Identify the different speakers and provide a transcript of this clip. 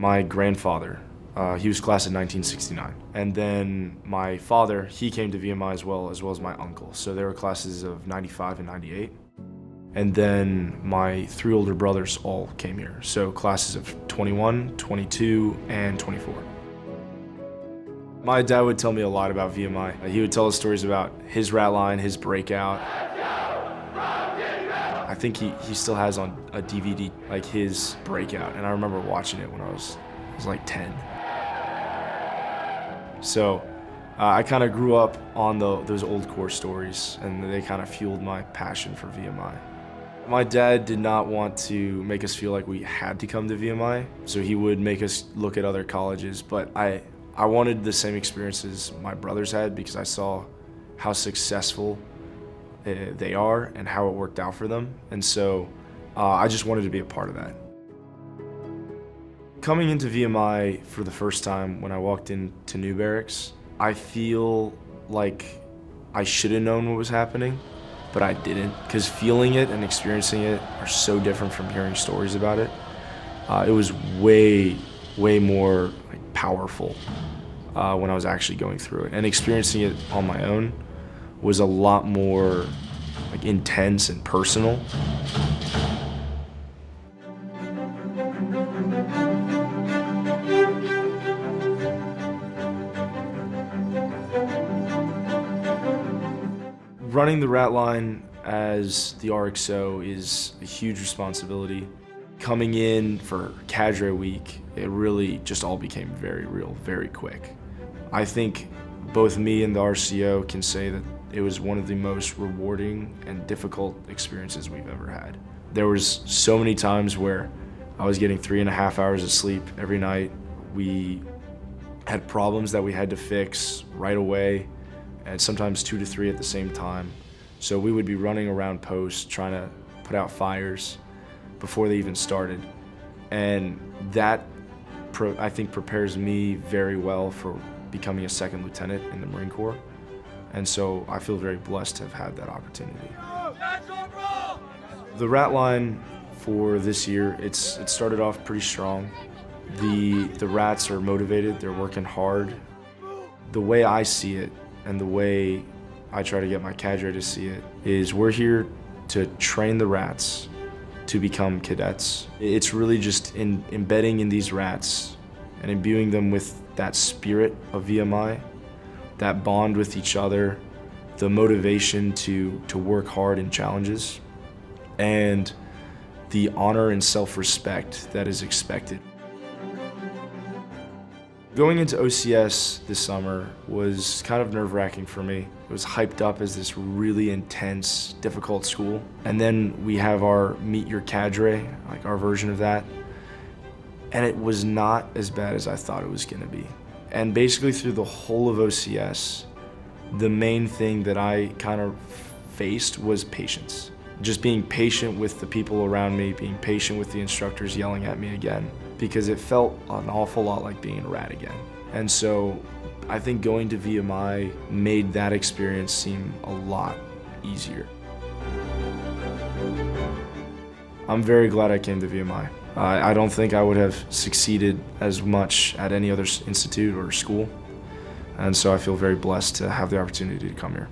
Speaker 1: My grandfather, he was class of 1969. And then my father, he came to VMI as well as my uncle. So they were classes of 95 and 98. And then my three older brothers all came here. So classes of 21, 22, and 24. My dad would tell me a lot about VMI. He would tell us stories about his rat line, his breakout. I think he still has on a DVD like his breakout, and I remember watching it when I was like 10. So I kind of grew up on those old Corps stories, and they kind of fueled my passion for VMI. My dad did not want to make us feel like we had to come to VMI, so he would make us look at other colleges, but I wanted the same experiences my brothers had because I saw how successful they are and how it worked out for them. And so I just wanted to be a part of that. Coming into VMI for the first time when I walked into New Barracks, I feel like I should have known what was happening, but I didn't, because feeling it and experiencing it are so different from hearing stories about it. It was way more powerful when I was actually going through it, and experiencing it on my own was a lot more intense and personal. Running the rat line as the RXO is a huge responsibility. Coming in for cadre week, it really just all became very real, very quick. I think both me and the RCO can say that it was one of the most rewarding and difficult experiences we've ever had. There was so many times where I was getting 3.5 hours of sleep every night. We had problems that we had to fix right away, and sometimes 2 to 3 at the same time. So we would be running around posts trying to put out fires before they even started. And that, I think, prepares me very well for becoming a second lieutenant in the Marine Corps. And so I feel very blessed to have had that opportunity. The rat line for this year, it started off pretty strong. The rats are motivated, they're working hard. The way I see it, and the way I try to get my cadre to see it, is we're here to train the rats to become cadets. It's really just embedding in these rats and imbuing them with that spirit of VMI, that bond with each other, the motivation to work hard in challenges, and the honor and self-respect that is expected. Going into OCS this summer was kind of nerve-wracking for me. It was hyped up as this really intense, difficult school. And then we have our Meet Your Cadre, like our version of that. And it was not as bad as I thought it was gonna be. And basically through the whole of OCS, the main thing that I kind of faced was patience. Just being patient with the people around me, being patient with the instructors yelling at me again, because it felt an awful lot like being a rat again. And so I think going to VMI made that experience seem a lot easier. I'm very glad I came to VMI. I don't think I would have succeeded as much at any other institute or school, and so I feel very blessed to have the opportunity to come here.